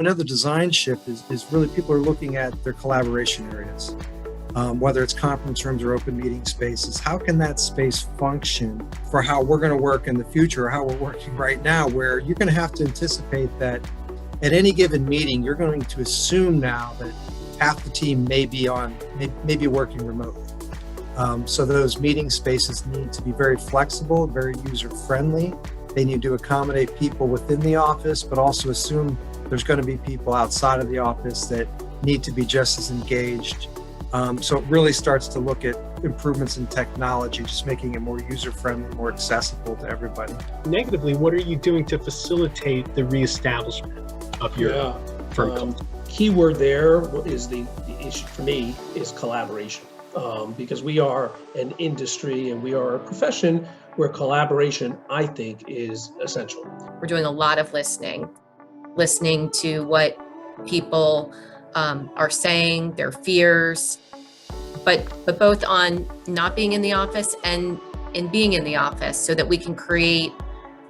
Another design shift is really people are looking at their collaboration areas, whether it's conference rooms or open meeting spaces. How can that space function for how we're going to work in the future, or how we're working right now, where you're going to have to anticipate that at any given meeting, you're going to assume now that half the team may be working remotely. So those meeting spaces need to be very flexible, very user-friendly. They need to accommodate people within the office, but also assume there's going to be people outside of the office that need to be just as engaged. So it really starts to look at improvements in technology, just making it more user-friendly, more accessible to everybody. Negatively, what are you doing to facilitate the reestablishment of your firm culture? Keyword there is the issue for me is collaboration, because we are an industry and we are a profession where collaboration, I think, is essential. We're doing a lot of listening to what people are saying, their fears, but both on not being in the office and in being in the office, so that we can create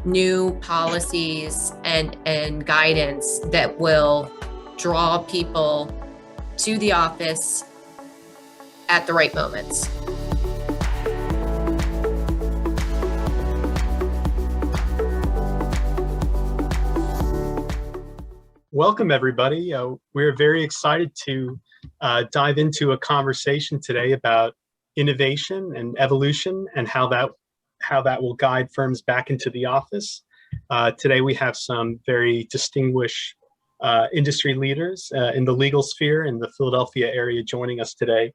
new policies and guidance that will draw people to the office at the right moments. Welcome, everybody. We're very excited to dive into a conversation today about innovation and evolution and how that will guide firms back into the office. Today, we have some very distinguished industry leaders in the legal sphere in the Philadelphia area joining us today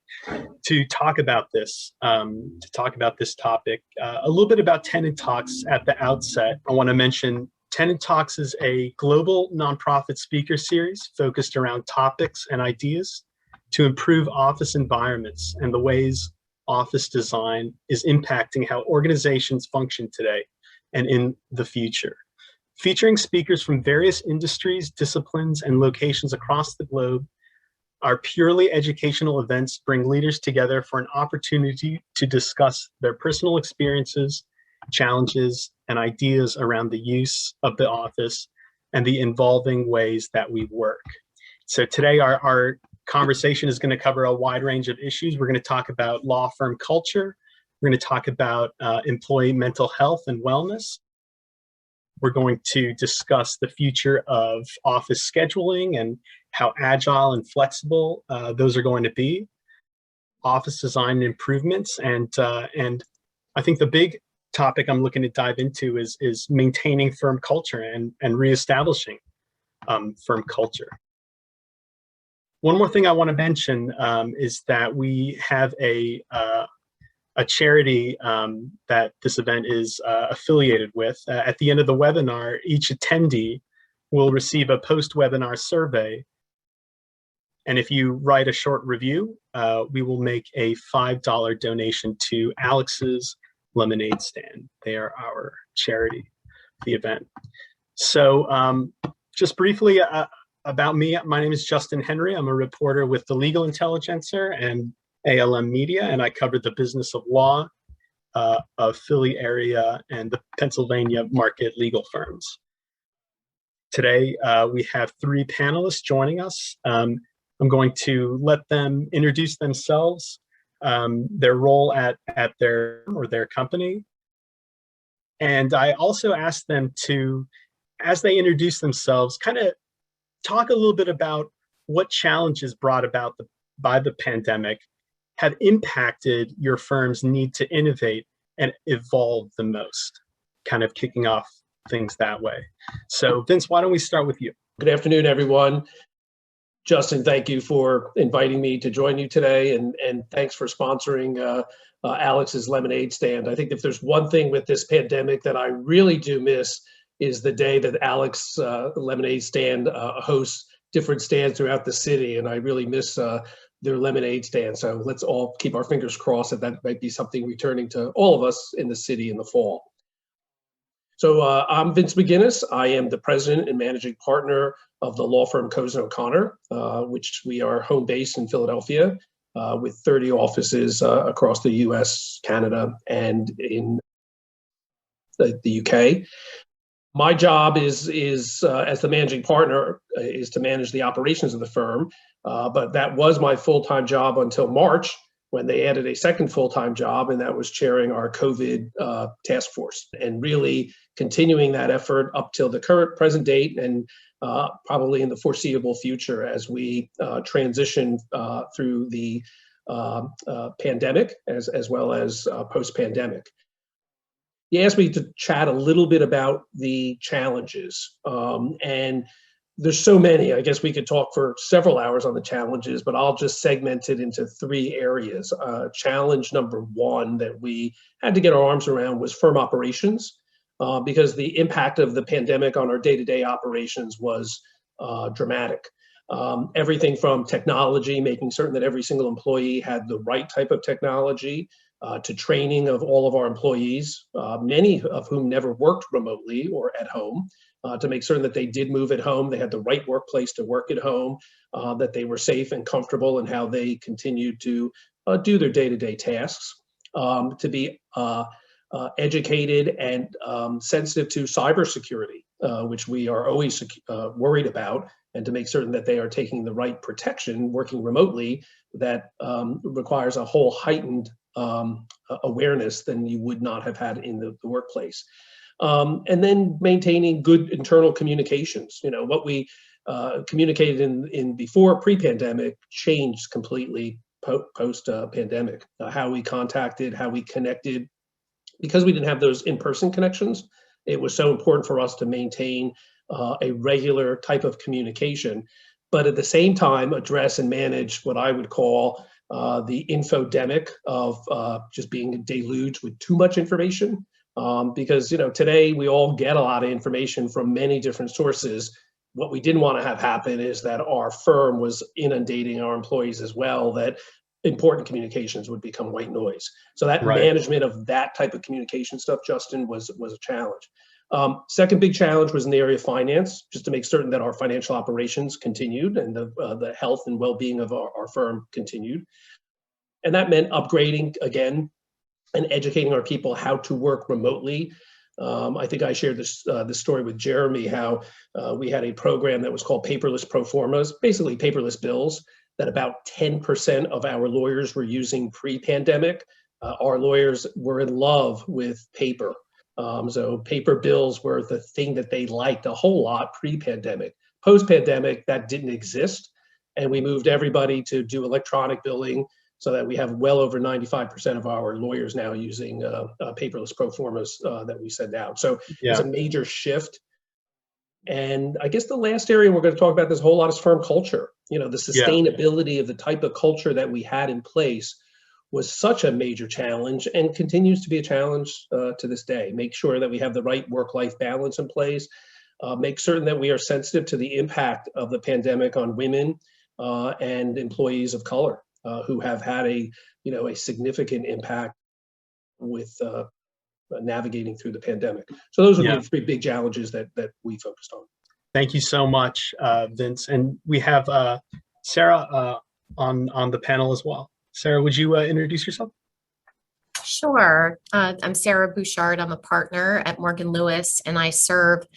to talk about this topic. A little bit about TenantTalks at the outset. I want to mention TenantTalks is a global nonprofit speaker series focused around topics and ideas to improve office environments and the ways office design is impacting how organizations function today and in the future. Featuring speakers from various industries, disciplines, and locations across the globe, our purely educational events bring leaders together for an opportunity to discuss their personal experiences, challenges, and ideas around the use of the office and the involving ways that we work. So today our conversation is going to cover a wide range of issues. We're going to talk about law firm culture. We're going to talk about employee mental health and wellness. We're going to discuss the future of office scheduling and how agile and flexible those are going to be, office design improvements, and I think the big topic I'm looking to dive into is maintaining firm culture and reestablishing firm culture. One more thing I want to mention is that we have a charity that this event is affiliated with. At the end of the webinar, each attendee will receive a post-webinar survey. And if you write a short review, we will make a $5 donation to Alex's Lemonade Stand. They are our charity for the event. So just briefly about me, my name is Justin Henry. I'm a reporter with the Legal Intelligencer and ALM Media, and I cover the business of law of Philly area and the Pennsylvania market legal firms. Today, we have three panelists joining us. I'm going to let them introduce themselves, their role at their company. And I also asked them to, as they introduce themselves, kind of talk a little bit about what challenges brought about by the pandemic have impacted your firm's need to innovate and evolve the most, kind of kicking off things that way. So Vince, why don't we start with you? Good afternoon, everyone. Justin, thank you for inviting me to join you today, and thanks for sponsoring Alex's Lemonade Stand. I think if there's one thing with this pandemic that I really do miss is the day that Alex Lemonade Stand hosts different stands throughout the city, and I really miss their lemonade stand. So let's all keep our fingers crossed that might be something returning to all of us in the city in the fall. So I'm Vince McGuinness. I am the president and managing partner of the law firm Cozen O'Connor, which we are home based in Philadelphia with 30 offices across the US, Canada, and in the UK. My job is as the managing partner is to manage the operations of the firm, but that was my full-time job until March, when they added a second full-time job, and that was chairing our COVID task force, and really continuing that effort up till the current present date, and probably in the foreseeable future as we transition through the pandemic as well as post-pandemic. You asked me to chat a little bit about the challenges, and there's so many. I guess we could talk for several hours on the challenges, but I'll just segment it into three areas. Challenge number one that we had to get our arms around was firm operations, because the impact of the pandemic on our day-to-day operations was dramatic. Everything from technology, making certain that every single employee had the right type of technology, to training of all of our employees, many of whom never worked remotely or at home, to make certain that they did move at home, they had the right workplace to work at home, that they were safe and comfortable in how they continued to do their day-to-day tasks, to be educated and sensitive to cybersecurity, which we are always worried about, and to make certain that they are taking the right protection working remotely that requires a whole heightened awareness than you would not have had in the workplace. And then maintaining good internal communications. You know, what we communicated in before pre-pandemic changed completely post-pandemic. How we contacted, how we connected, because we didn't have those in-person connections, it was so important for us to maintain a regular type of communication, but at the same time address and manage what I would call the infodemic of just being deluged with too much information. Because, you know, today we all get a lot of information from many different sources. What we didn't want to have happen is that our firm was inundating our employees as well, that important communications would become white noise. So that management of that type of communication stuff, Justin, was a challenge. Second big challenge was in the area of finance, just to make certain that our financial operations continued and the health and well-being of our firm continued. And that meant upgrading again and educating our people how to work remotely. I think I shared this story with Jeremy, how we had a program that was called paperless pro formas, basically paperless bills, that about 10% of our lawyers were using pre-pandemic. Our lawyers were in love with paper. So paper bills were the thing that they liked a whole lot pre-pandemic. Post-pandemic, that didn't exist. And we moved everybody to do electronic billing, so that we have well over 95% of our lawyers now using paperless pro formas that we send out. So it's a major shift. And I guess the last area we're going to talk about this whole lot is firm culture. You know, the sustainability of the type of culture that we had in place was such a major challenge and continues to be a challenge to this day. Make sure that we have the right work-life balance in place. Make certain that we are sensitive to the impact of the pandemic on women and employees of color who have had a significant impact with navigating through the pandemic. So those would be the three big challenges that we focused on. Thank you so much, Vince. And we have Sarah on the panel as well. Sarah, would you introduce yourself? Sure. I'm Sarah Bouchard. I'm a partner at Morgan Lewis, and I serve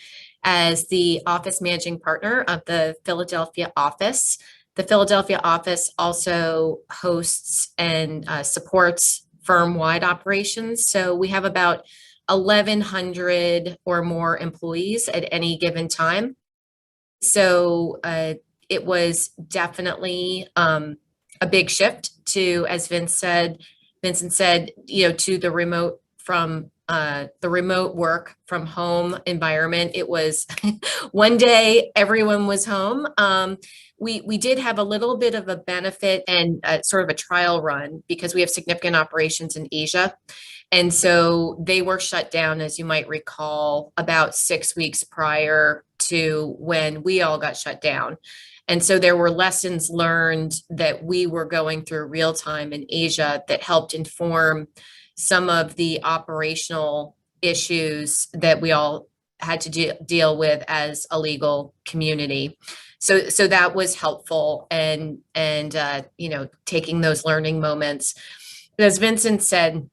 as the office managing partner of the Philadelphia office. The Philadelphia office also hosts and supports firm-wide operations. So we have about 1,100 or more employees at any given time. So it was definitely a big shift to, as Vincent said, to the remote work from home environment. It was one day everyone was home. We did have a little bit of a benefit and sort of a trial run because we have significant operations in Asia. And so they were shut down, as you might recall, about 6 weeks prior to when we all got shut down. And so there were lessons learned that we were going through real time in Asia that helped inform some of the operational issues that we all had to deal with as a legal community. So that was helpful, and taking those learning moments. But as Vincent said,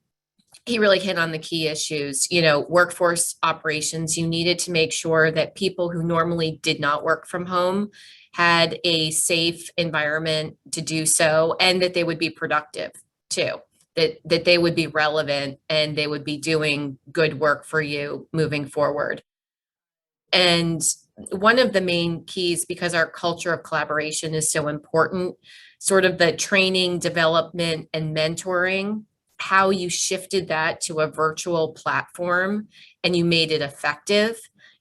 he really hit on the key issues. Workforce operations, you needed to make sure that people who normally did not work from home had a safe environment to do so, and that they would be productive too, that they would be relevant and they would be doing good work for you moving forward. And one of the main keys, because our culture of collaboration is so important, sort of the training, development, and mentoring, how you shifted that to a virtual platform and you made it effective.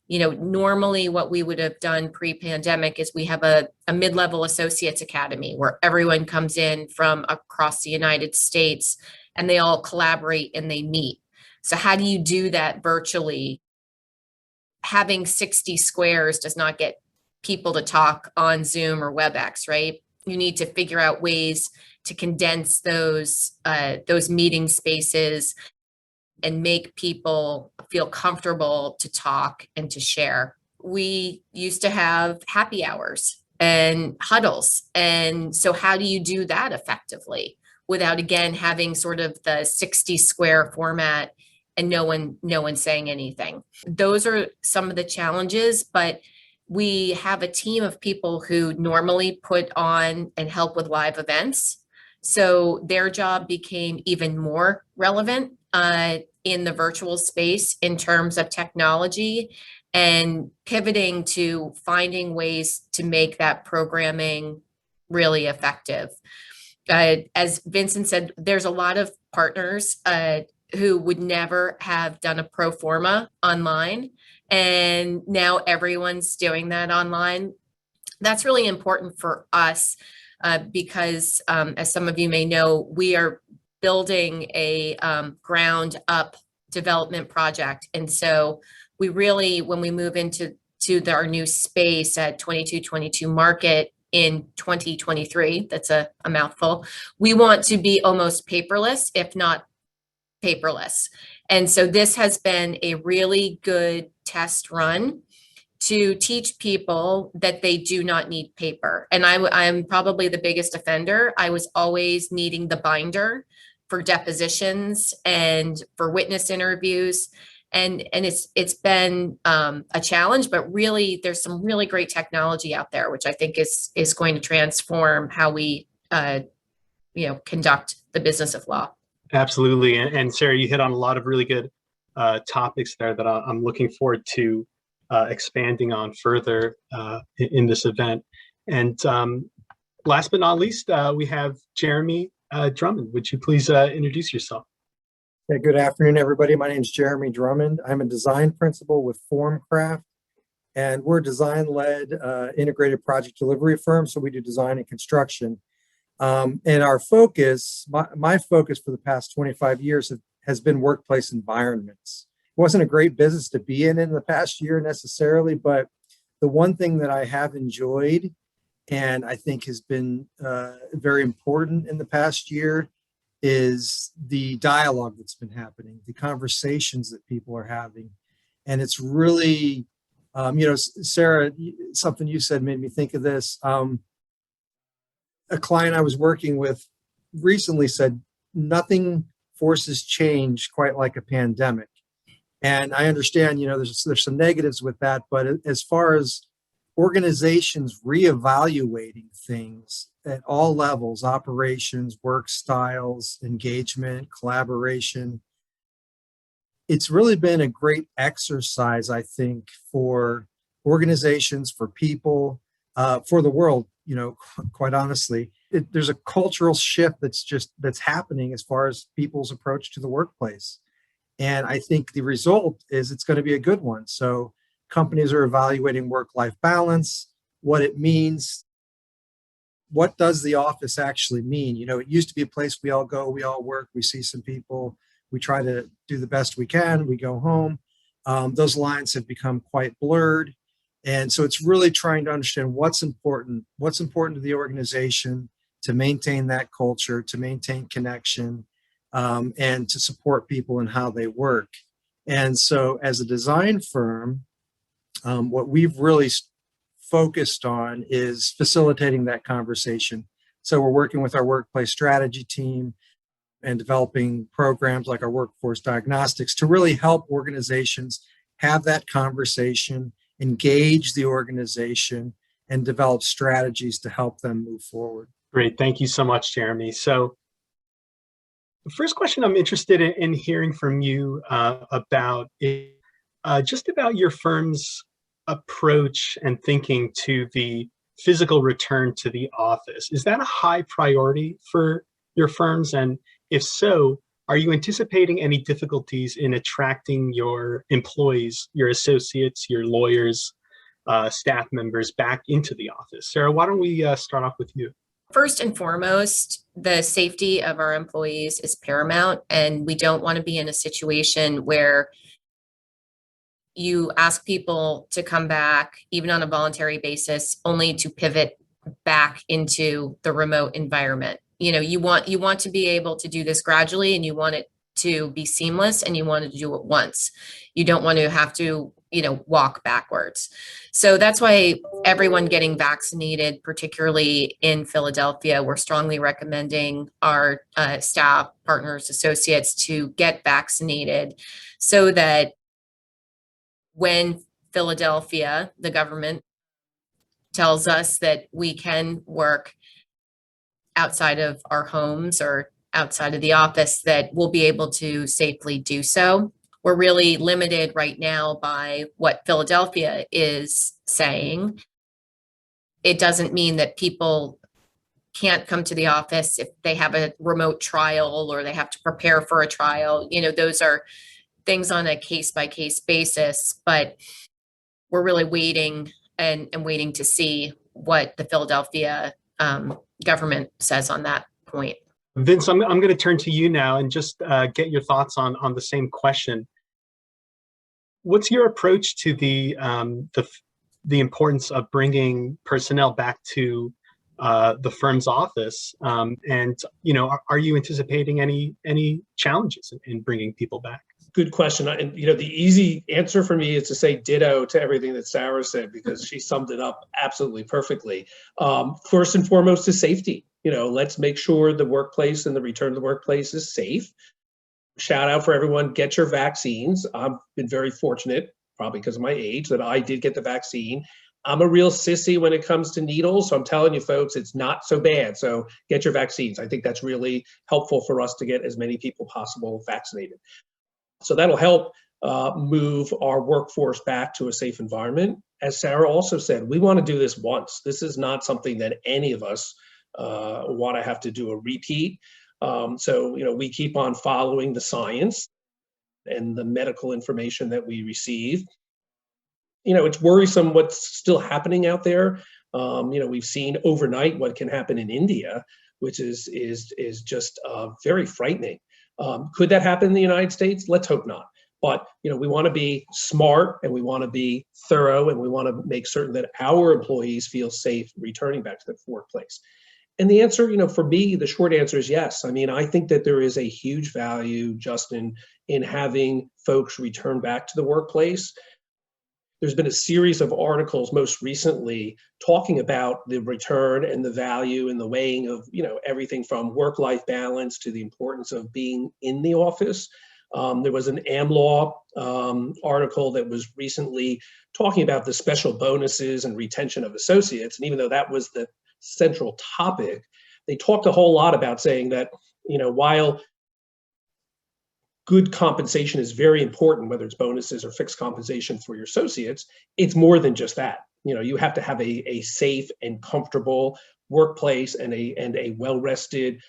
Normally what we would have done pre-pandemic is we have a mid-level associates academy where everyone comes in from across the United States and they all collaborate and they meet. So how do you do that virtually? Having 60 squares does not get people to talk on Zoom or WebEx, right? You need to figure out ways to condense those meeting spaces and make people feel comfortable to talk and to share. We used to have happy hours and huddles. And so how do you do that effectively without, again, having sort of the 60 square format and no one saying anything? Those are some of the challenges, but we have a team of people who normally put on and help with live events. So their job became even more relevant in the virtual space in terms of technology and pivoting to finding ways to make that programming really effective. As Vincent said, there's a lot of partners who would never have done a pro forma online, and now everyone's doing that online. That's really important for us because, as some of you may know, we are building a ground up development project. And so we really, when we move into our new space at 2222 Market in 2023, that's a mouthful, we want to be almost paperless, if not paperless. And so this has been a really good test run to teach people that they do not need paper. And I'm probably the biggest offender. I was always needing the binder for depositions and for witness interviews. And it's been a challenge, but really there's some really great technology out there, which I think is going to transform how we conduct the business of law. Absolutely. And Sarah, you hit on a lot of really good topics there that I'm looking forward to expanding on further in this event. And last but not least, we have Jeremy Drummond. Would you please introduce yourself? Yeah, good afternoon, everybody. My name is Jeremy Drummond. I'm a design principal with Formcraft, and we're a design-led integrated project delivery firm, so we do design and construction. And our focus, my focus for the past 25 years has been workplace environments. It wasn't a great business to be in the past year necessarily, but the one thing that I have enjoyed and I think has been very important in the past year is the dialogue that's been happening, the conversations that people are having. And it's really, Sarah, something you said made me think of this. A client I was working with recently said, nothing forces change quite like a pandemic. And I understand, there's some negatives with that, but as far as organizations reevaluating things at all levels, operations, work styles, engagement, collaboration, it's really been a great exercise, I think, for organizations, for people, for the world. Quite honestly, there's a cultural shift that's happening as far as people's approach to the workplace. And I think the result is it's going to be a good one. So companies are evaluating work-life balance, what it means. What does the office actually mean? It used to be a place we all go, we all work, we see some people, we try to do the best we can, we go home. Those lines have become quite blurred. And so it's really trying to understand what's important to the organization, to maintain that culture, to maintain connection, and to support people in how they work. And so as a design firm, what we've really focused on is facilitating that conversation. So we're working with our workplace strategy team and developing programs like our workforce diagnostics to really help organizations have that conversation, engage the organization, and develop strategies to help them move forward. Great. Thank you so much, Jeremy. So the first question I'm interested in hearing from you about is just about your firm's approach and thinking to the physical return to the office. Is that a high priority for your firms? And if so, are you anticipating any difficulties in attracting your employees, your associates, your lawyers, staff members back into the office? Sarah, why don't we start off with you? First and foremost, the safety of our employees is paramount, and we don't want to be in a situation where you ask people to come back, even on a voluntary basis, only to pivot back into the remote environment. You want to be able to do this gradually, and you want it to be seamless, and you want to do it once. You don't want to have to, walk backwards. So that's why everyone getting vaccinated, particularly in Philadelphia, we're strongly recommending our staff, partners, associates to get vaccinated so that when Philadelphia, the government, tells us that we can work outside of our homes or outside of the office, that we'll be able to safely do so. We're really limited right now by what Philadelphia is saying. It doesn't mean that people can't come to the office if they have a remote trial or they have to prepare for a trial. Those are things on a case-by-case basis, but we're really waiting and waiting to see what the Philadelphia government says on that point. Vince, I'm going to turn to you now and just get your thoughts on the same question. What's your approach to the importance of bringing personnel back to the firm's office? And are you anticipating any challenges in bringing people back? Good question. And the easy answer for me is to say ditto to everything that Sarah said, because she summed it up absolutely perfectly. First and foremost is safety. Let's make sure the workplace and the return to the workplace is safe. Shout out for everyone, get your vaccines. I've been very fortunate, probably because of my age, that I did get the vaccine. I'm a real sissy when it comes to needles, so I'm telling you folks, it's not so bad. So get your vaccines. I think that's really helpful for us to get as many people possible vaccinated. So that'll help move our workforce back to a safe environment. As Sarah also said, we want to do this once. This is not something that any of us want to have to do a repeat. So we keep on following the science and the medical information that we receive. It's worrisome what's still happening out there. We've seen overnight what can happen in India, which is just very frightening. Could that happen in the United States? Let's hope not. But we want to be smart, and we want to be thorough, and we want to make certain that our employees feel safe returning back to the workplace. And the answer, for me, the short answer is yes. I mean, I think that there is a huge value, Justin, in having folks return back to the workplace. There's been a series of articles most recently talking about the return and the value and the weighing of, everything from work-life balance to the importance of being in the office. There was an AmLaw article that was recently talking about the special bonuses and retention of associates. And even though that was the central topic, they talked a whole lot about saying that, while good compensation is very important, whether it's bonuses or fixed compensation for your associates, it's more than just that. You have to have a safe and comfortable workplace and a well-rested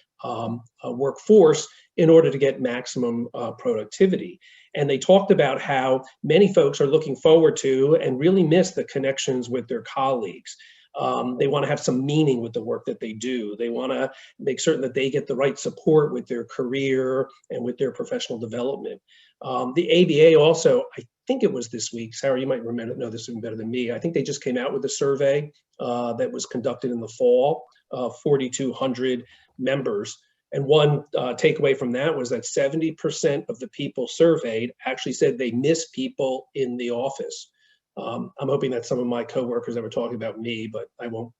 workforce in order to get maximum productivity. And they talked about how many folks are looking forward to and really miss the connections with their colleagues. They want to have some meaning with the work that they do. They want to make certain that they get the right support with their career and with their professional development. The ABA also, I think it was this week, Sarah, you might know this even better than me. I think they just came out with a survey that was conducted in the fall, 4,200 members. And one takeaway from that was that 70% of the people surveyed actually said they miss people in the office. I'm hoping that some of my coworkers that were talking about me, but I won't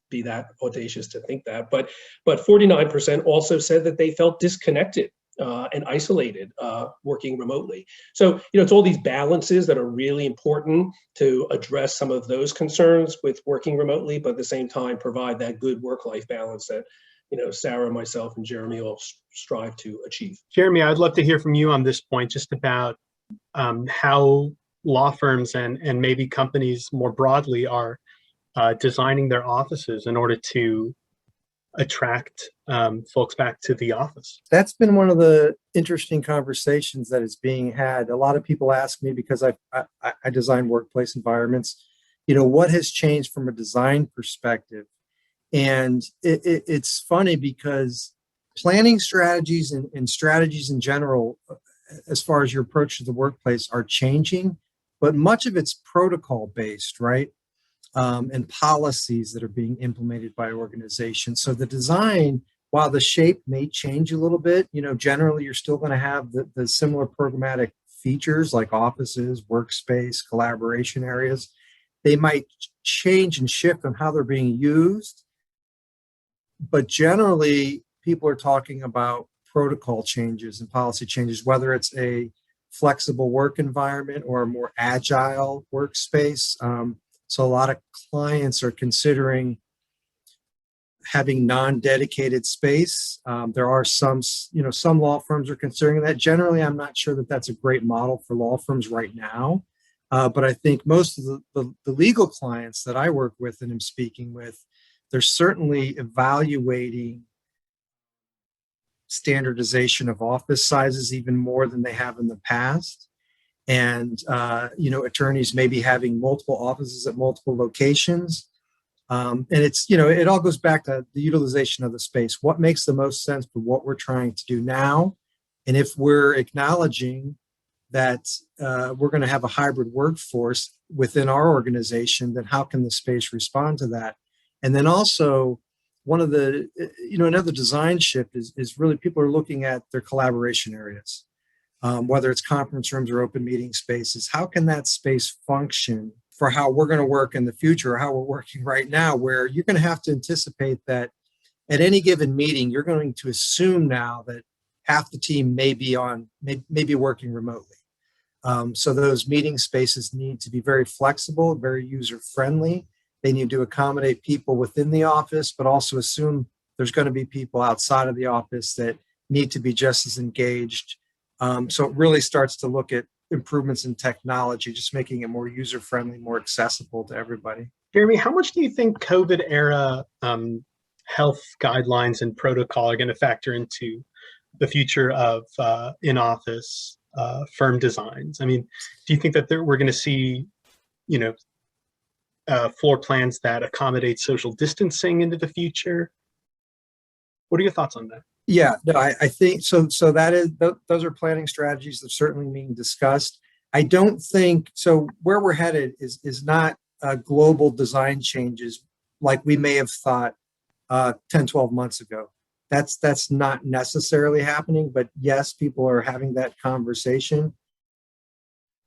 be that audacious to think that, but 49% also said that they felt disconnected and isolated working remotely. So, it's all these balances that are really important to address some of those concerns with working remotely, but at the same time provide that good work-life balance that, Sarah, myself, and Jeremy all strive to achieve. Jeremy, I'd love to hear from you on this point, just about how law firms and maybe companies more broadly are designing their offices in order to attract folks back to the office. That's been one of the interesting conversations that is being had. A lot of people ask me, because I design workplace environments, what has changed from a design perspective? And it's funny because planning strategies and strategies in general, as far as your approach to the workplace, are changing, but much of it's protocol based, right? And policies that are being implemented by organizations. So the design, while the shape may change a little bit, generally you're still going to have the similar programmatic features like offices, workspace, collaboration areas. They might change and shift on how they're being used, but generally people are talking about protocol changes and policy changes, whether it's a flexible work environment or a more agile workspace. So a lot of clients are considering having non-dedicated space. There are some law firms are considering that. Generally, I'm not sure that that's a great model for law firms right now. But I think most of the legal clients that I work with and am speaking with, they're certainly evaluating standardization of office sizes even more than they have in the past. And, attorneys may be having multiple offices at multiple locations. And it's, it all goes back to the utilization of the space. What makes the most sense for what we're trying to do now? And if we're acknowledging that we're going to have a hybrid workforce within our organization, then how can the space respond to that? And then also, one of the, another design shift is really people are looking at their collaboration areas. Whether it's conference rooms or open meeting spaces, how can that space function for how we're going to work in the future, or how we're working right now, where you're going to have to anticipate that at any given meeting, you're going to assume now that half the team may be working remotely. So those meeting spaces need to be very flexible, very user-friendly. They need to accommodate people within the office, but also assume there's going to be people outside of the office that need to be just as engaged. So it really starts to look at improvements in technology, just making it more user-friendly, more accessible to everybody. Jeremy, how much do you think COVID era health guidelines and protocol are going to factor into the future of in-office firm designs? I mean, do you think that we're going to see, floor plans that accommodate social distancing into the future? What are your thoughts on that? Yeah, no, I think so. So those are planning strategies that are certainly being discussed. I don't think so. Where we're headed is not global design changes like we may have thought 10, 12 months ago. That's not necessarily happening, but yes, people are having that conversation.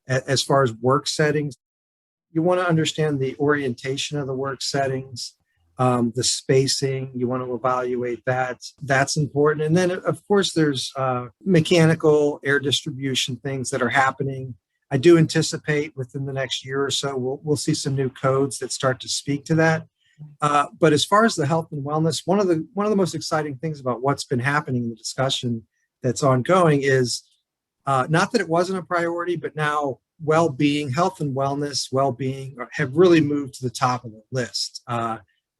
As far as work settings, you want to understand the orientation of the work settings. The spacing, you want to evaluate that. That's important. And then, of course, there's mechanical air distribution things that are happening. I do anticipate within the next year or so, we'll see some new codes that start to speak to that. But as far as the health and wellness, one of the most exciting things about what's been happening in the discussion that's ongoing is not that it wasn't a priority, but now well-being, health and wellness, well-being have really moved to the top of the list.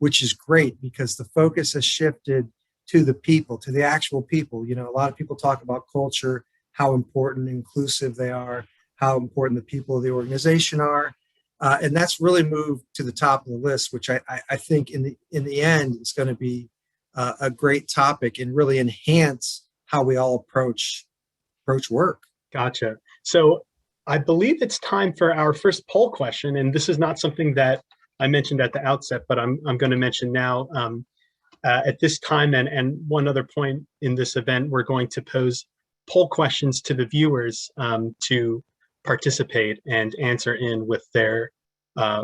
Which is great because the focus has shifted to the people, to the actual people. A lot of people talk about culture, how important and inclusive they are, how important the people of the organization are. And that's really moved to the top of the list, which I think in the end is going to be a great topic and really enhance how we all approach work. Gotcha. So I believe it's time for our first poll question. And this is not something that I mentioned at the outset, but I'm going to mention now. At this time and one other point in this event, we're going to pose poll questions to the viewers to participate and answer in with their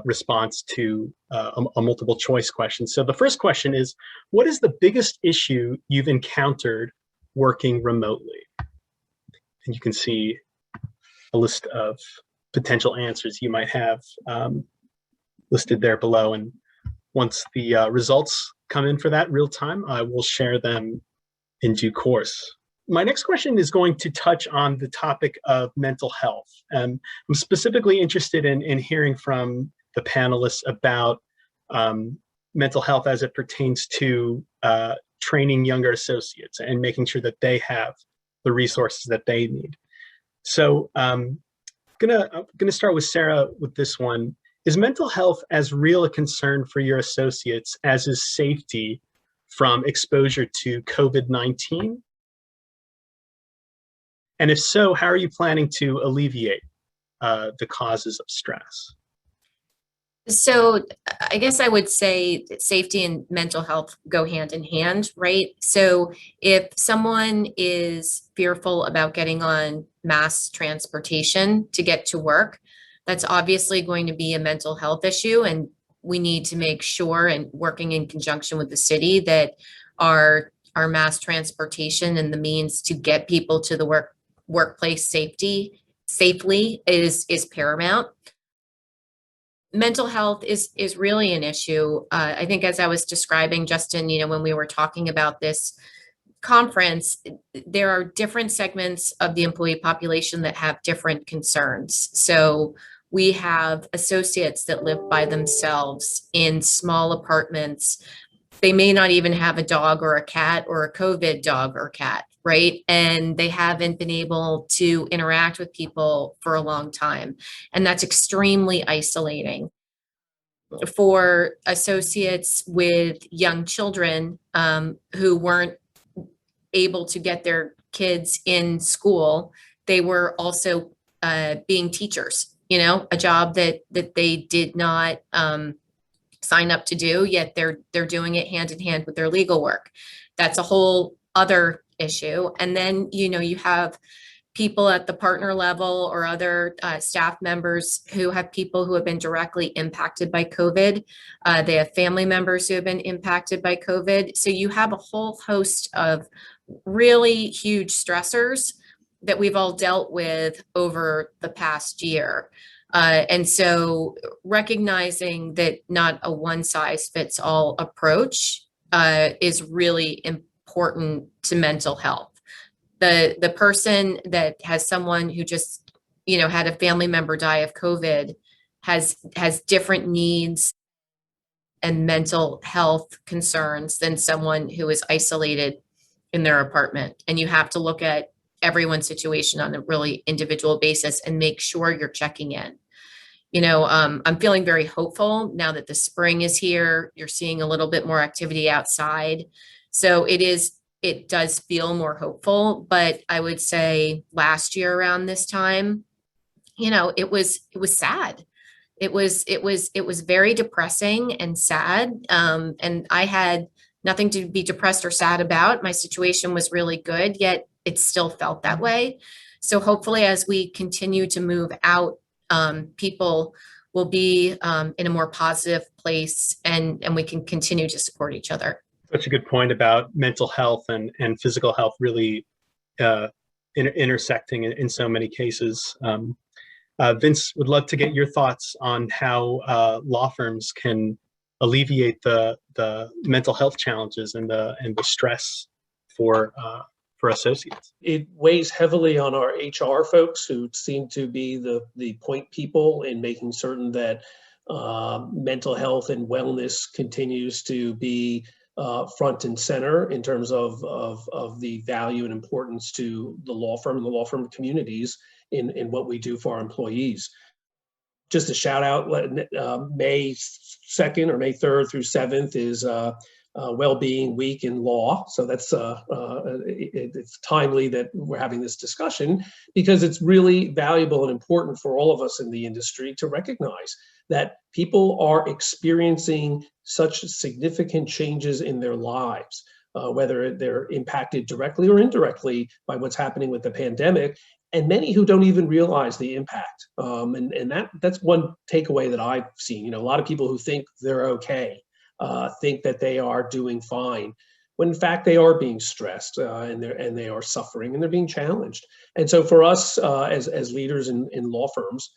response to a multiple choice question. So the first question is, what is the biggest issue you've encountered working remotely? And you can see a list of potential answers you might have listed there below. And once the results come in for that real time, I will share them in due course. My next question is going to touch on the topic of mental health. I'm specifically interested in hearing from the panelists about mental health as it pertains to training younger associates and making sure that they have the resources that they need. So I'm gonna start with Sarah with this one. Is mental health as real a concern for your associates as is safety from exposure to COVID-19? And if so, how are you planning to alleviate the causes of stress? So I guess I would say that safety and mental health go hand in hand, right? So if someone is fearful about getting on mass transportation to get to work, that's obviously going to be a mental health issue. And we need to make sure, and working in conjunction with the city, that our mass transportation and the means to get people to the workplace safely is paramount. Mental health is really an issue. I think, as I was describing, Justin, when we were talking about this conference, there are different segments of the employee population that have different concerns. So we have associates that live by themselves in small apartments. They may not even have a dog or a cat or a COVID dog or cat, right? And they haven't been able to interact with people for a long time. And that's extremely isolating. For associates with young children who weren't able to get their kids in school, they were also being teachers, a job that they did not sign up to do, yet they're doing it hand in hand with their legal work. That's a whole other issue. And then, you have people at the partner level or other staff members who have people who have been directly impacted by COVID. They have family members who have been impacted by COVID. So you have a whole host of really huge stressors that we've all dealt with over the past year. And so recognizing that not a one-size-fits-all approach is really important to mental health. The person that has someone who just, had a family member die of COVID has different needs and mental health concerns than someone who is isolated in their apartment. And you have to look at everyone's situation on a really individual basis and make sure you're checking in. I'm feeling very hopeful now that the spring is here. You're seeing a little bit more activity outside. So it does feel more hopeful, but I would say last year around this time, it was sad. It was very depressing and sad. And I had nothing to be depressed or sad about. My situation was really good, yet it still felt that way. So hopefully, as we continue to move out, people will be in a more positive place, and we can continue to support each other. Such a good point about mental health and physical health really intersecting in so many cases. Vince, would love to get your thoughts on how law firms can alleviate the mental health challenges and the stress for associates. It weighs heavily on our HR folks, who seem to be the point people in making certain that mental health and wellness continues to be front and center in terms of the value and importance to the law firm and the law firm communities in what we do for our employees. Just a shout out, May 2nd or May 3rd through 7th is Wellbeing Week in Law. So that's it's timely that we're having this discussion, because it's really valuable and important for all of us in the industry to recognize that people are experiencing such significant changes in their lives, whether they're impacted directly or indirectly by what's happening with the pandemic. and many who don't even realize the impact. And that's one takeaway that I've seen. A lot of people who think they're okay, think that they are doing fine, when in fact they are being stressed, and they are suffering, and they're being challenged. And so for us as leaders in law firms,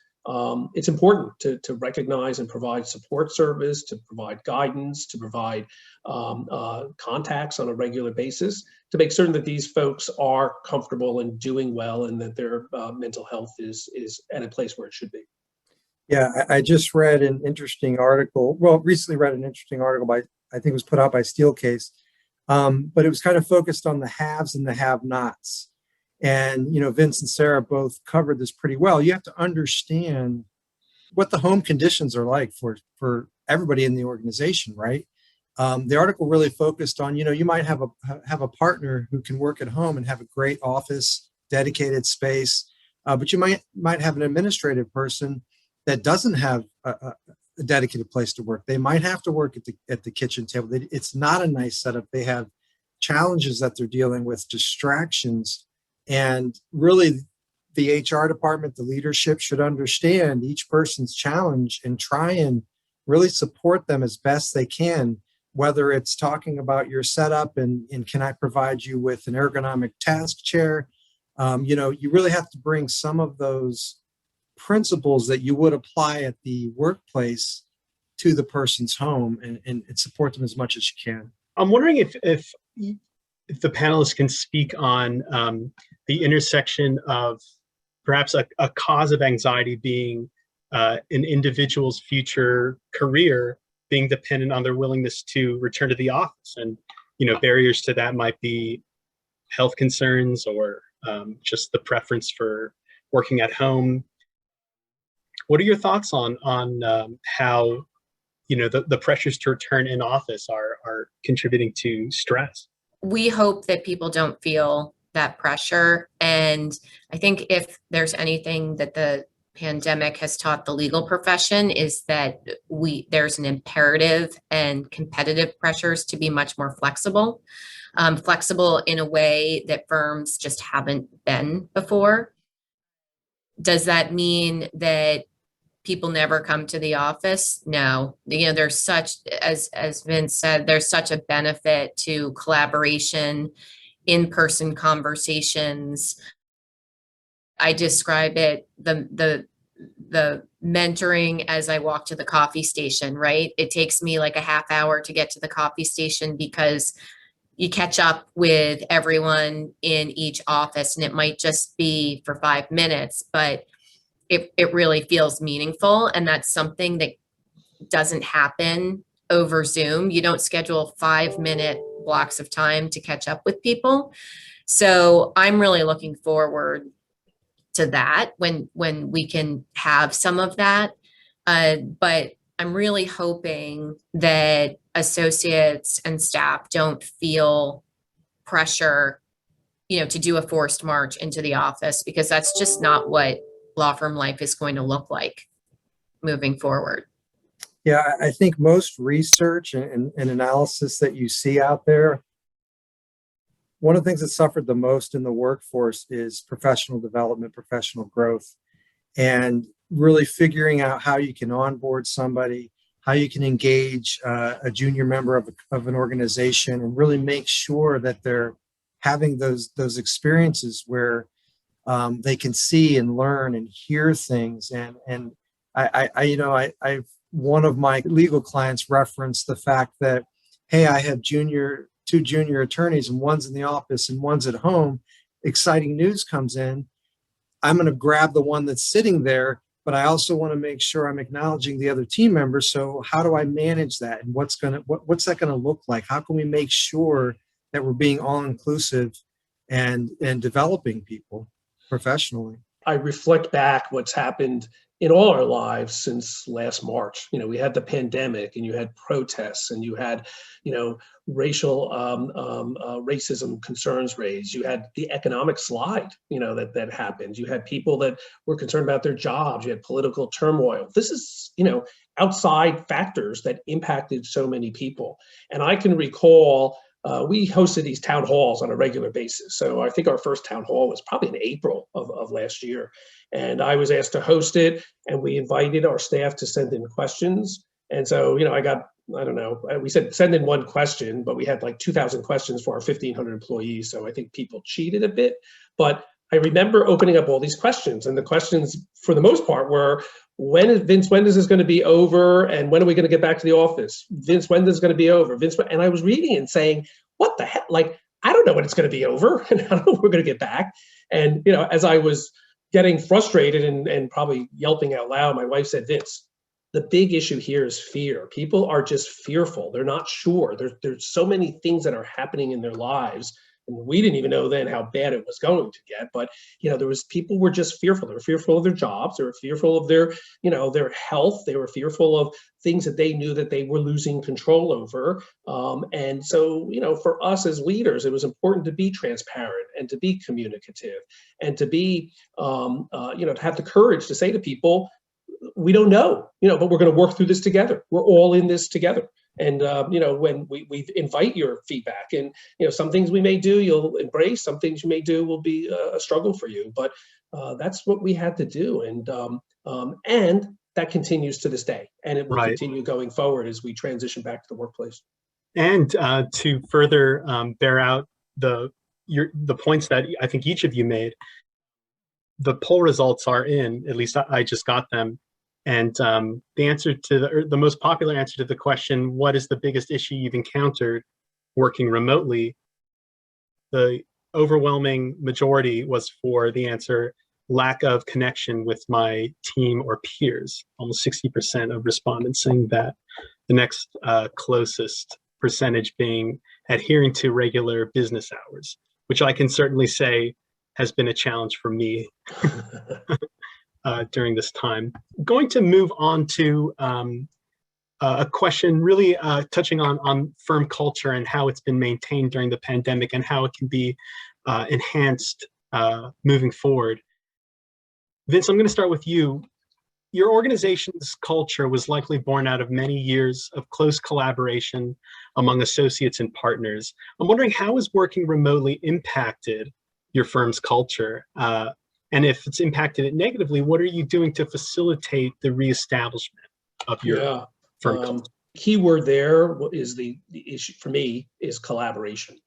it's important to recognize and provide support service, to provide guidance, to provide contacts on a regular basis, to make certain that these folks are comfortable and doing well, and that their mental health is at a place where it should be. Yeah, I just read an interesting article. Well, recently read an interesting article by, I think it was put out by Steelcase, but it was kind of focused on the haves and the have-nots. And, Vince and Sarah both covered this pretty well. You have to understand what the home conditions are like for everybody in the organization, right? The article really focused on, you might have a partner who can work at home and have a great office, dedicated space, but you might have an administrative person that doesn't have a dedicated place to work. They might have to work at the kitchen table. It's not a nice setup. They have challenges that they're dealing with, distractions, and really the HR department, the leadership should understand each person's challenge and try and really support them as best they can, whether it's talking about your setup and can I provide you with an ergonomic task chair. You really have to bring some of those principles that you would apply at the workplace to the person's home and support them as much as you can. I'm wondering if the panelists can speak on the intersection of perhaps a cause of anxiety being an individual's future career being dependent on their willingness to return to the office. And, barriers to that might be health concerns or just the preference for working at home. What are your thoughts on how, the pressures to return in office are contributing to stress? We hope that people don't feel that pressure. And I think if there's anything that the pandemic has taught the legal profession is that there's an imperative and competitive pressures to be much more flexible in a way that firms just haven't been before. Does that mean that people never come to the office? No. There's such, as Vince said, there's such a benefit to collaboration, in-person conversations. I describe it, the mentoring as I walk to the coffee station, right? It takes me like a half hour to get to the coffee station because you catch up with everyone in each office, and it might just be for 5 minutes, but it really feels meaningful. And that's something that doesn't happen over Zoom. You don't schedule 5-minute blocks of time to catch up with people. So I'm really looking forward to that when we can have some of that. But I'm really hoping that associates and staff don't feel pressure, to do a forced march into the office, because that's just not what law firm life is going to look like moving forward. Yeah, I think most research and analysis that you see out there, one of the things that suffered the most in the workforce is professional development, professional growth, and really figuring out how you can onboard somebody, how you can engage a junior member of an organization, and really make sure that they're having those experiences where they can see and learn and hear things. And I one of my legal clients referenced the fact that, hey, I have two junior attorneys, and one's in the office and one's at home. Exciting news comes in. I'm going to grab the one that's sitting there, but I also want to make sure I'm acknowledging the other team members. So how do I manage that? And what's that going to look like? How can we make sure that we're being all inclusive and developing people professionally? I reflect back what's happened in all our lives since last March. We had the pandemic, and you had protests, and you had, racial racism concerns raised. You had the economic slide, that happened. You had people that were concerned about their jobs. You had political turmoil. This is, outside factors that impacted so many people. And I can recall we hosted these town halls on a regular basis. So I think our first town hall was probably in April of last year. And I was asked to host it, and we invited our staff to send in questions. And so, I don't know, we said send in one question, but we had like 2,000 questions for our 1,500 employees. So I think people cheated a bit. But I remember opening up all these questions, and the questions for the most part were, when is this going to be over? And when are we going to get back to the office? Vince, when is this going to be over? And I was reading and saying, what the heck? Like, I don't know when it's going to be over, and I don't know when we're going to get back. And, as I was getting frustrated and probably yelping out loud, my wife said, Vince, the big issue here is fear. People are just fearful. They're not sure. There's so many things that are happening in their lives. And we didn't even know then how bad it was going to get. But, people were just fearful. They were fearful of their jobs. They were fearful of their health. They were fearful of things that they knew that they were losing control over. And so, for us as leaders, it was important to be transparent and to be communicative and to be, to have the courage to say to people, we don't know, but we're going to work through this together. We're all in this together. And, when we invite your feedback, and, some things we may do, you'll embrace, some things you may do will be a struggle for you, but that's what we had to do. And that continues to this day, and it will continue going forward as we transition back to the workplace. And to further bear out the points that I think each of you made, the poll results are in, at least I just got them. And the answer to the most popular answer to the question, what is the biggest issue you've encountered working remotely? The overwhelming majority was for the answer, lack of connection with my team or peers. Almost 60% of respondents saying that. The next closest percentage being adhering to regular business hours, which I can certainly say has been a challenge for me. During this time. Going to move on to a question really touching on firm culture and how it's been maintained during the pandemic and how it can be enhanced moving forward. Vince, I'm going to start with you. Your organization's culture was likely born out of many years of close collaboration among associates and partners. I'm wondering, how has working remotely impacted your firm's culture? And if it's impacted it negatively, what are you doing to facilitate the reestablishment of your firm culture? Key word there is the issue for me is collaboration,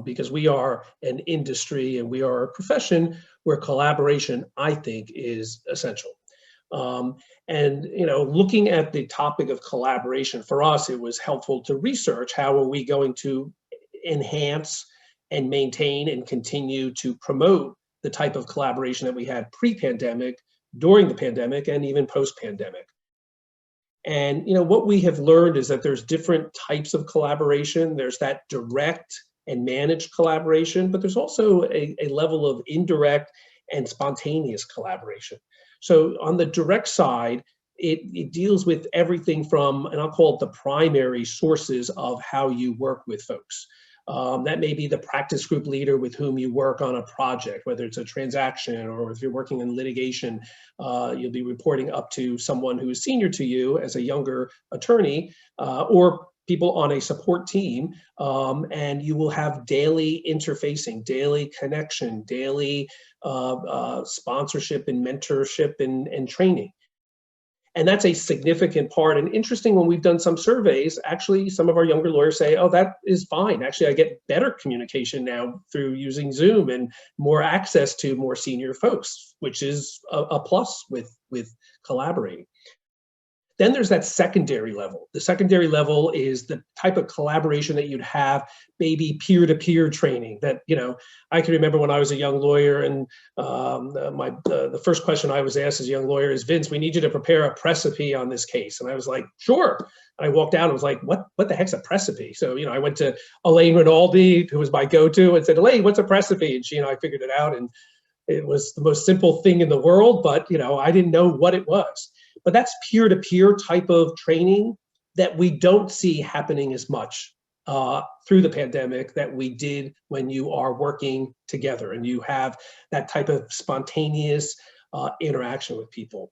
because we are an industry and we are a profession where collaboration, I think, is essential. And looking at the topic of collaboration, for us, it was helpful to research how are we going to enhance and maintain and continue to promote the type of collaboration that we had pre-pandemic, during the pandemic, and even post-pandemic. And what we have learned is that there's different types of collaboration. There's that direct and managed collaboration, but there's also a level of indirect and spontaneous collaboration. So on the direct side, it deals with everything from, and I'll call it the primary sources of how you work with folks. That may be the practice group leader with whom you work on a project, whether it's a transaction or if you're working in litigation, you'll be reporting up to someone who is senior to you as a younger attorney, or people on a support team, and you will have daily interfacing, daily connection, daily sponsorship and mentorship and training. And that's a significant part. And interesting, when we've done some surveys, actually, some of our younger lawyers say, oh, that is fine. Actually, I get better communication now through using Zoom and more access to more senior folks, which is a plus with collaborating. Then there's that secondary level. The secondary level is the type of collaboration that you'd have, maybe peer-to-peer training that, I can remember when I was a young lawyer, and the first question I was asked as a young lawyer is, Vince, we need you to prepare a precipice on this case. And I was like, sure. And I walked out and was like, what the heck's a precipice? So, I went to Elaine Rinaldi, who was my go-to, and said, Elaine, what's a precipice? And she, I figured it out, and it was the most simple thing in the world, but, I didn't know what it was. But that's peer-to-peer type of training that we don't see happening as much through the pandemic that we did when you are working together and you have that type of spontaneous interaction with people.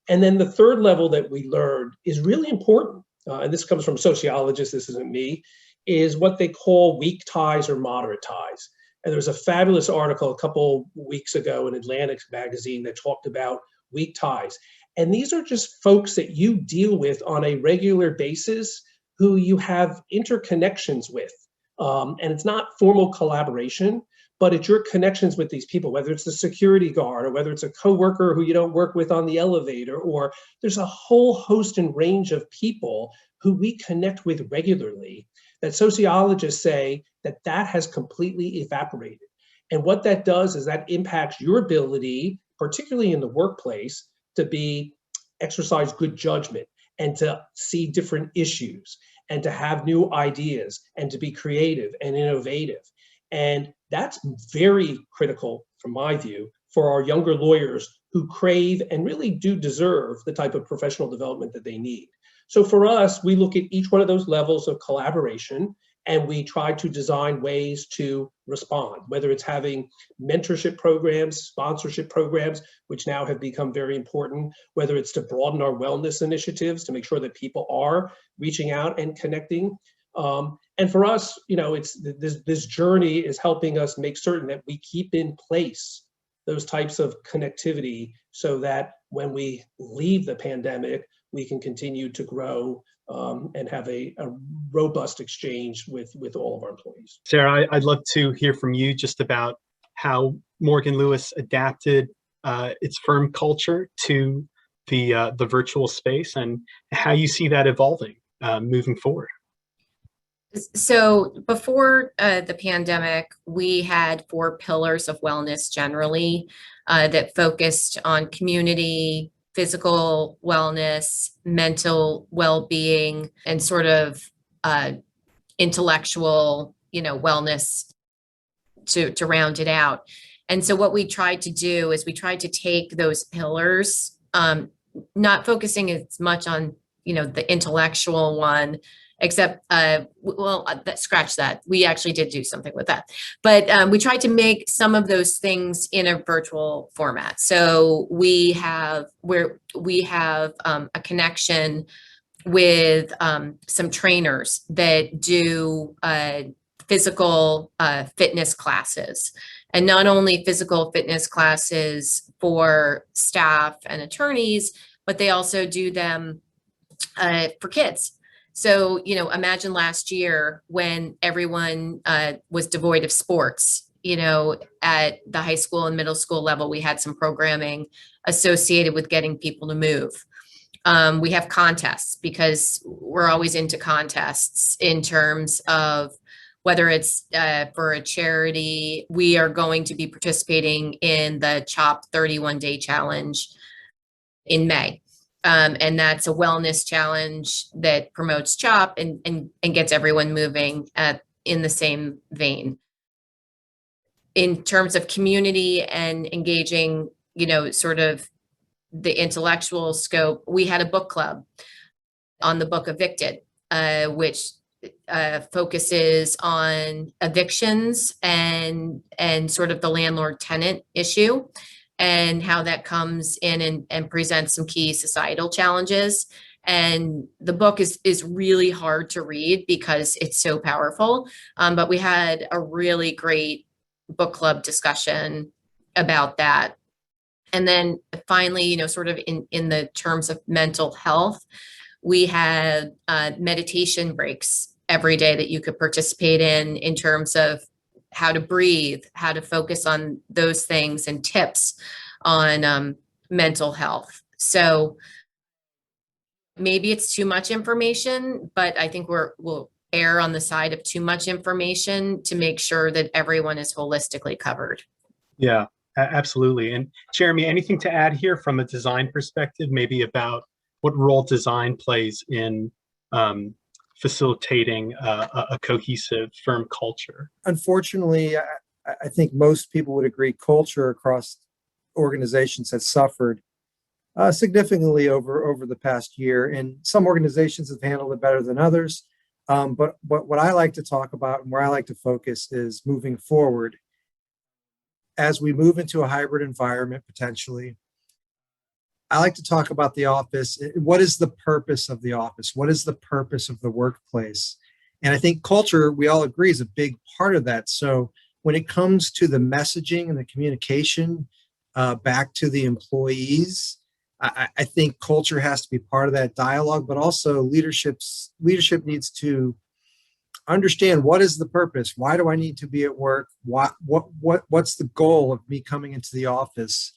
And then the third level that we learned is really important, and this comes from sociologists, this isn't me, is what they call weak ties or moderate ties. And there was a fabulous article a couple weeks ago in Atlantic magazine that talked about weak ties. And these are just folks that you deal with on a regular basis who you have interconnections with. And it's not formal collaboration, but it's your connections with these people, whether it's the security guard or whether it's a coworker who you don't work with on the elevator, or there's a whole host and range of people who we connect with regularly that sociologists say that has completely evaporated. And what that does is that impacts your ability, particularly in the workplace, to exercise good judgment and to see different issues and to have new ideas and to be creative and innovative. And that's very critical, from my view, for our younger lawyers who crave and really do deserve the type of professional development that they need. So for us, we look at each one of those levels of collaboration and we try to design ways to respond, whether it's having mentorship programs, sponsorship programs, which now have become very important, whether it's to broaden our wellness initiatives to make sure that people are reaching out and connecting. And for us, it's this journey is helping us make certain that we keep in place those types of connectivity so that when we leave the pandemic, we can continue to grow and have a robust exchange with all of our employees. Sarah, I'd love to hear from you just about how Morgan Lewis adapted its firm culture to the virtual space and how you see that evolving moving forward. So before the pandemic, we had 4 pillars of wellness generally that focused on community, physical wellness, mental well-being, and sort of intellectual, wellness to round it out. And so what we tried to do is we tried to take those pillars, not focusing as much on, the intellectual one, except, scratch that. We actually did do something with that. But we tried to make some of those things in a virtual format. So we have a connection with some trainers that do physical fitness classes. And not only physical fitness classes for staff and attorneys, but they also do them for kids. So, imagine last year when everyone was devoid of sports, at the high school and middle school level, we had some programming associated with getting people to move. We have contests because we're always into contests in terms of whether it's for a charity. We are going to be participating in the CHOP 31-day challenge in May. And that's a wellness challenge that promotes CHOP and gets everyone moving in the same vein. In terms of community and engaging, sort of the intellectual scope, we had a book club on the book Evicted, which focuses on evictions and sort of the landlord-tenant issue, and how that comes in and presents some key societal challenges. And the book is really hard to read because it's so powerful. But we had a really great book club discussion about that. And then finally, sort of in the terms of mental health, we had meditation breaks every day that you could participate in terms of how to breathe, how to focus on those things, and tips on mental health. So maybe it's too much information, but I think we'll err on the side of too much information to make sure that everyone is holistically covered. Yeah, absolutely. And Jeremy, anything to add here from a design perspective, maybe about what role design plays in facilitating a cohesive firm culture? Unfortunately, I think most people would agree culture across organizations has suffered significantly over the past year, and some organizations have handled it better than others. But what I like to talk about and where I like to focus is moving forward. As we move into a hybrid environment, potentially, I like to talk about the office. What is the purpose of the office? What is the purpose of the workplace? And I think culture, we all agree, is a big part of that. So when it comes to the messaging and the communication back to the employees, I think culture has to be part of that dialogue, but also leadership needs to understand what is the purpose. Why do I need to be at work? What's the goal of me coming into the office?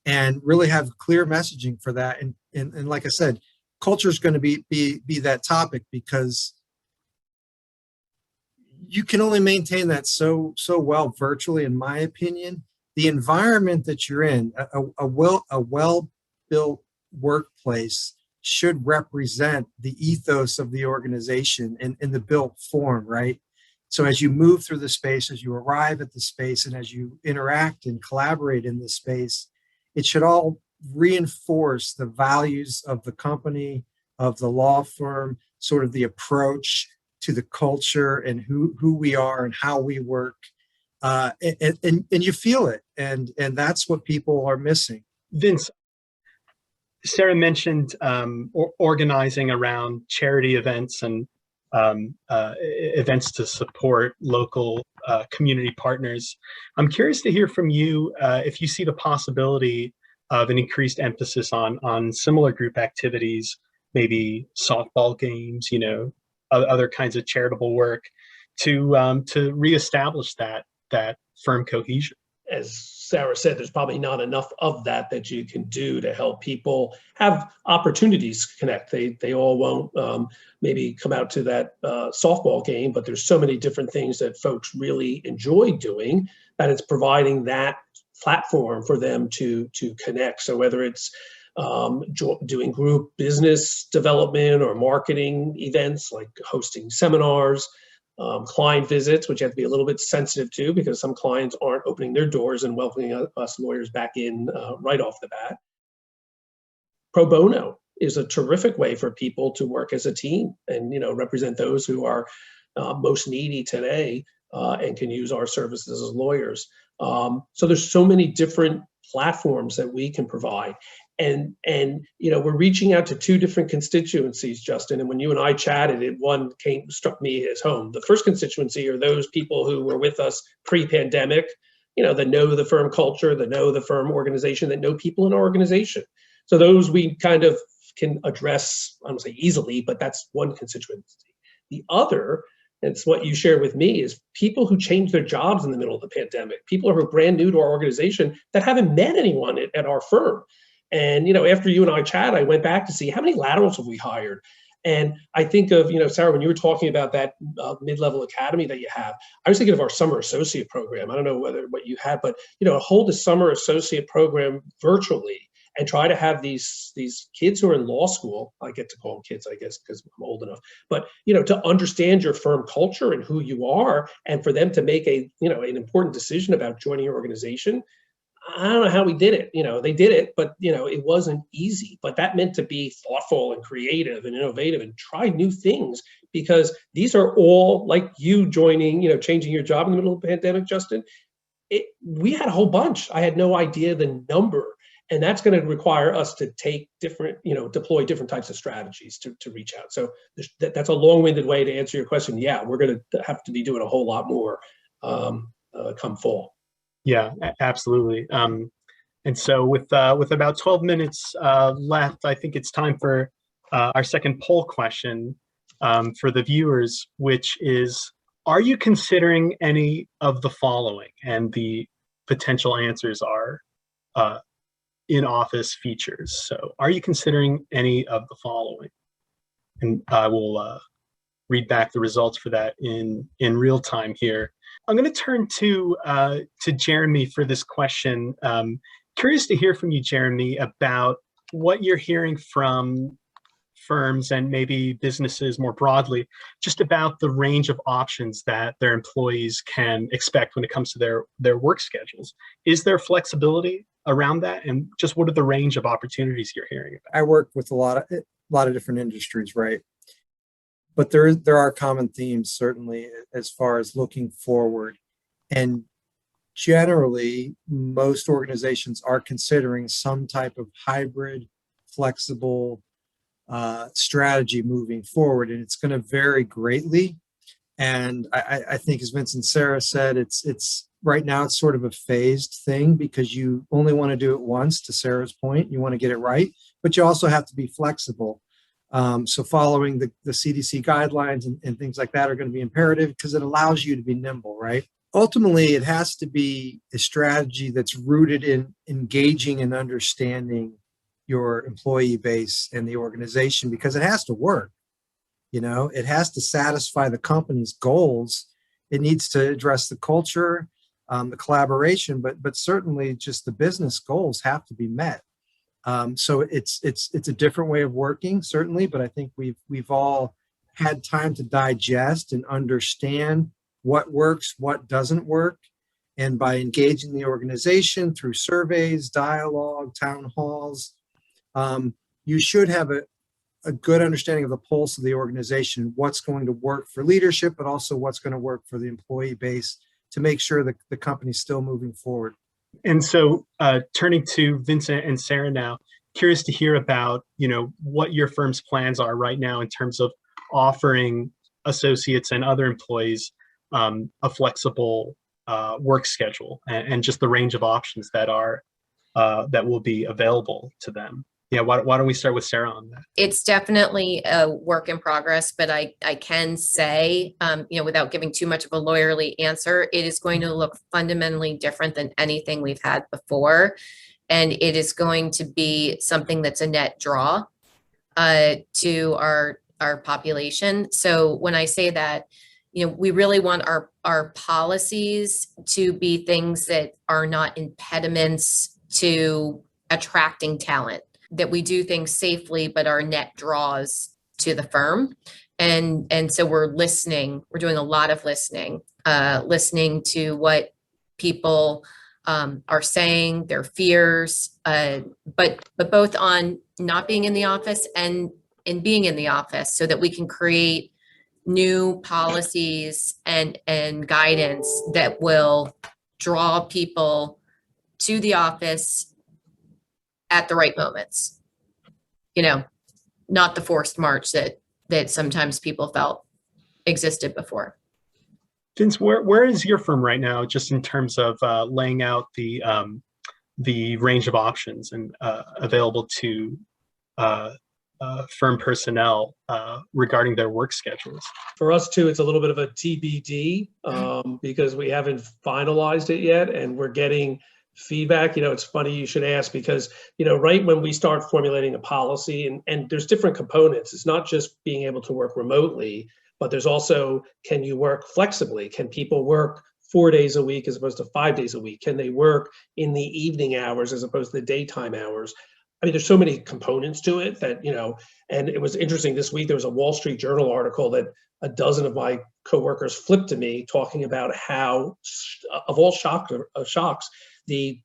And really have clear messaging for that. And like I said, culture is going to be that topic, because you can only maintain that so well virtually, in my opinion. The environment that you're in, a well built workplace should represent the ethos of the organization in the built form, right? So as you move through the space, as you arrive at the space, and as you interact and collaborate in the space, it should all reinforce the values of the company, of the law firm, sort of the approach to the culture and who we are and how we work. And you feel it. And that's what people are missing. Vince, Sarah mentioned organizing around charity events and events to support local community partners. I'm curious to hear from you if you see the possibility of an increased emphasis on similar group activities, maybe softball games, other kinds of charitable work, to reestablish that firm cohesion. As Sarah said, there's probably not enough of that you can do to help people have opportunities to connect. They all won't maybe come out to that softball game, but there's so many different things that folks really enjoy doing that it's providing that platform for them to connect. So whether it's doing group business development or marketing events, like hosting seminars, client visits, which you have to be a little bit sensitive to, because some clients aren't opening their doors and welcoming us lawyers back in right off the bat. Pro bono is a terrific way for people to work as a team and represent those who are most needy today and can use our services as lawyers. So there's so many different platforms that we can provide. And we're reaching out to two different constituencies, Justin. And when you and I chatted, one struck me as home. The first constituency are those people who were with us pre-pandemic, that know the firm culture, that know the firm organization, that know people in our organization. So those we kind of can address, I don't say easily, but that's one constituency. The other, it's what you shared with me, is people who changed their jobs in the middle of the pandemic, people who are brand new to our organization that haven't met anyone at our firm. And, after you and I chat, I went back to see how many laterals have we hired. And I think of, Sarah, when you were talking about that mid-level academy that you have, I was thinking of our summer associate program. I don't know what you had, but, hold a summer associate program virtually and try to have these kids who are in law school, I get to call them kids, I guess, because I'm old enough, but, to understand your firm culture and who you are, and for them to make an important decision about joining your organization. I don't know how we did it. They did it, but, it wasn't easy. But that meant to be thoughtful and creative and innovative and try new things, because these are all like you joining, changing your job in the middle of the pandemic, Justin. We had a whole bunch. I had no idea the number. And that's going to require us to take different, deploy different types of strategies to reach out. So that's a long-winded way to answer your question. Yeah, we're going to have to be doing a whole lot more come fall. Yeah, absolutely. And so with about 12 minutes left, I think it's time for our second poll question for the viewers, which is, are you considering any of the following? And the potential answers are in-office features. So are you considering any of the following? And I will read back the results for that in real time here. I'm going to turn to Jeremy for this question. Curious to hear from you, Jeremy, about what you're hearing from firms and maybe businesses more broadly, just about the range of options that their employees can expect when it comes to their work schedules. Is there flexibility around that? And just what are the range of opportunities you're hearing about? I work with a lot of different industries, right? But there are common themes, certainly, as far as looking forward. And generally, most organizations are considering some type of hybrid, flexible strategy moving forward. And it's going to vary greatly And I think, as Vince and Sarah said, it's right now it's sort of a phased thing because you only want to do it once. To Sarah's point, you want to get it right, but you also have to be flexible. So following the CDC guidelines and things like that are going to be imperative because it allows you to be nimble, right? Ultimately, it has to be a strategy that's rooted in engaging and understanding your employee base and the organization because it has to work. You know, it has to satisfy the company's goals. It needs to address the culture, the collaboration, but certainly just the business goals have to be met. So it's a different way of working, certainly, but I think we've all had time to digest and understand what works, what doesn't work. And by engaging the organization through surveys, dialogue, town halls, you should have a good understanding of the pulse of the organization, what's going to work for leadership, but also what's going to work for the employee base to make sure that the company's still moving forward. And so turning to Vincent and Sarah now, curious to hear about, what your firm's plans are right now in terms of offering associates and other employees a flexible work schedule and just the range of options that will be available to them. Yeah, why don't we start with Sarah on that? It's definitely a work in progress, but I can say, without giving too much of a lawyerly answer, it is going to look fundamentally different than anything we've had before. And it is going to be something that's a net draw to our population. So when I say that, we really want our policies to be things that are not impediments to attracting talent, that we do things safely, but are net draws to the firm. And so we're doing a lot of listening to what people are saying, their fears, but both on not being in the office and being in the office so that we can create new policies and guidance that will draw people to the office at the right moments, not the forced march that sometimes people felt existed before. Vince, where is your firm right now, just in terms of laying out the range of options and available to firm personnel regarding their work schedules? For us too, it's a little bit of a TBD because we haven't finalized it yet, and we're getting feedback. It's funny you should ask because, right when we start formulating a policy and there's different components, it's not just being able to work remotely, but there's also, can you work flexibly? Can people work 4 days a week as opposed to 5 days a week? Can they work in the evening hours as opposed to the daytime hours? I mean, there's so many components to it that, and it was interesting this week, there was a Wall Street Journal article that a dozen of my coworkers flipped to me talking about how, of all shocks, a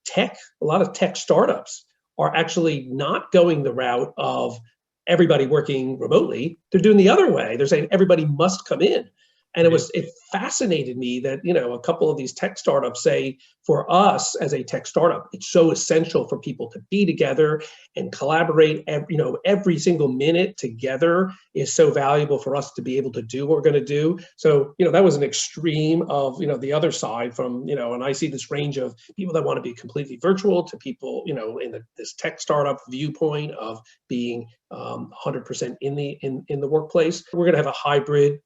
lot of tech startups are actually not going the route of everybody working remotely. They're doing the other way. They're saying everybody must come in. And it fascinated me that, a couple of these tech startups say, for us as a tech startup, it's so essential for people to be together and collaborate. Every single minute together is so valuable for us to be able to do what we're going to do. So, that was an extreme of, the other side from, and I see this range of people that want to be completely virtual to people, in this tech startup viewpoint of being 100% in the workplace. We're going to have a hybrid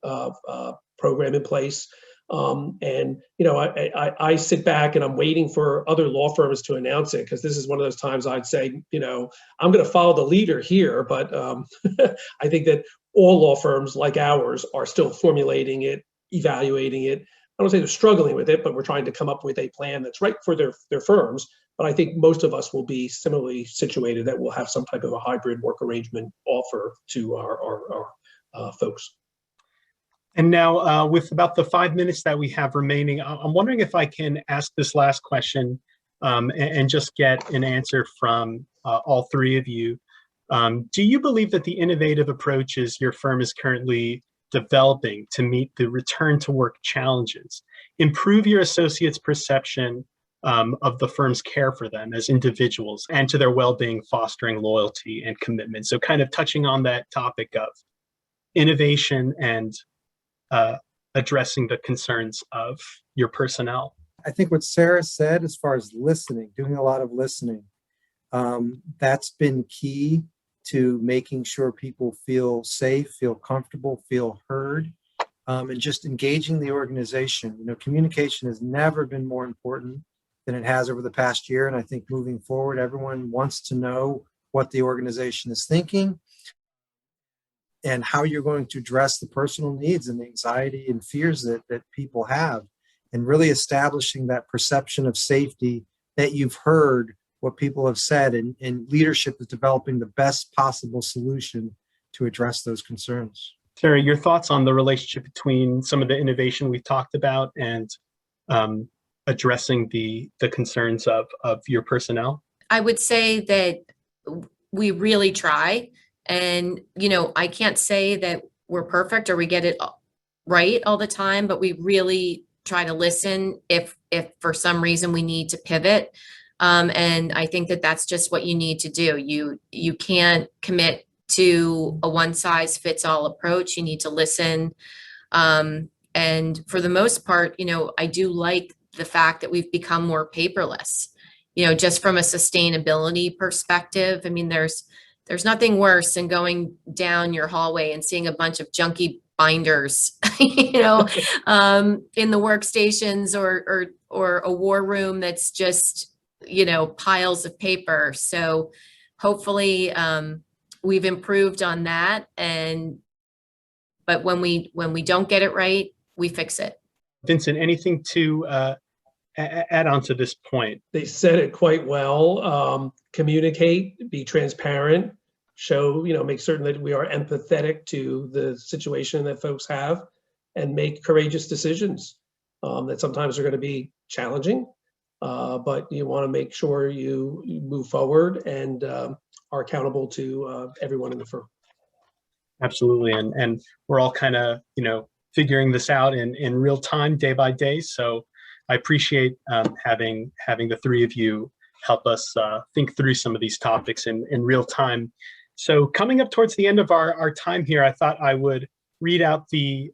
program in place. I sit back and I'm waiting for other law firms to announce it, because this is one of those times I'd say, I'm going to follow the leader here, but I think that all law firms like ours are still formulating it, evaluating it. I don't say they're struggling with it, but we're trying to come up with a plan that's right for their firms. But I think most of us will be similarly situated, that we'll have some type of a hybrid work arrangement offer to our folks. And now with about the 5 minutes that we have remaining, I'm wondering if I can ask this last question and just get an answer from all three of you. Do you believe that the innovative approaches your firm is currently developing to meet the return to work challenges improve your associates' perception of the firm's care for them as individuals and to their well-being, fostering loyalty and commitment? So kind of touching on that topic of innovation and addressing the concerns of your personnel. I think what Sarah said, as far as listening, doing a lot of listening, that's been key to making sure people feel safe, feel comfortable, feel heard, and just engaging the organization. You know, communication has never been more important than it has over the past year. And I think moving forward, everyone wants to know what the organization is thinking and how you're going to address the personal needs and the anxiety and fears that people have, and really establishing that perception of safety that you've heard what people have said, and leadership is developing the best possible solution to address those concerns. Sarah, your thoughts on the relationship between some of the innovation we've talked about and addressing the concerns of your personnel? I would say that we really try. And, you know, I can't say that we're perfect or we get it right all the time, but we really try to listen if for some reason we need to pivot. And I think that that's just what you need to do. You can't commit to a one size fits all approach. You need to listen. And for the most part, you know, I do like the fact that we've become more paperless, you know, just from a sustainability perspective. I mean, there's nothing worse than going down your hallway and seeing a bunch of junky binders, you know, in the workstations or a war room that's just, you know, piles of paper. So hopefully we've improved on that. But when we don't get it right, we fix it. Vincent, anything to add on to this point? They said it quite well. Communicate, be transparent, show, you know, make certain that we are empathetic to the situation that folks have, and make courageous decisions that sometimes are going to be challenging, but you want to make sure you move forward and are accountable to everyone in the firm. Absolutely. And we're all kind of, you know, figuring this out in real time, day by day. So I appreciate having the three of you help us think through some of these topics in real time. So coming up towards the end of our time here, I thought I would read out the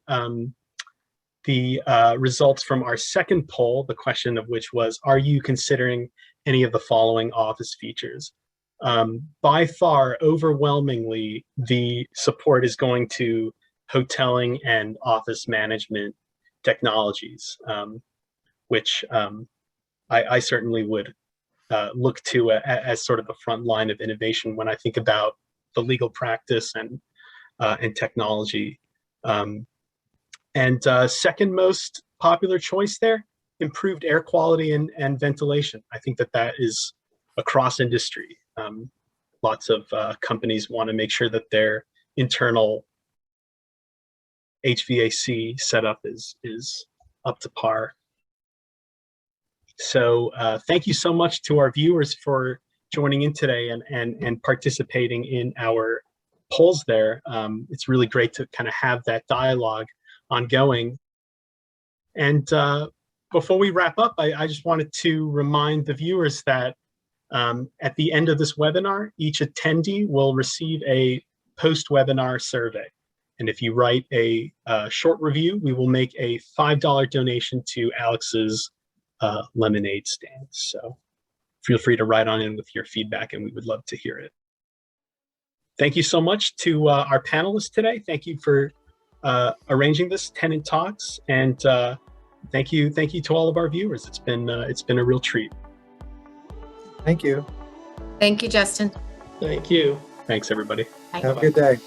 results from our second poll, the question of which was, are you considering any of the following office features? By far, overwhelmingly, the support is going to hoteling and office management technologies, which I certainly would look to as sort of the front line of innovation when I think about the legal practice and technology. And second most popular choice there, improved air quality and ventilation. I think that is across industry. Lots of companies want to make sure that their internal HVAC setup is up to par. So thank you so much to our viewers for joining in today and participating in our polls there. It's really great to kind of have that dialogue ongoing. And before we wrap up, I just wanted to remind the viewers that at the end of this webinar, each attendee will receive a post-webinar survey. And if you write a short review, we will make a $5 donation to Alex's lemonade stand. So feel free to write on in with your feedback, and we would love to hear it. Thank you so much to our panelists today. Thank you for arranging this Tenant Talks, and thank you to all of our viewers. It's been a real treat. Thank you. Thank you, Justin. Thank you. Thanks, everybody. Bye. Have a good day.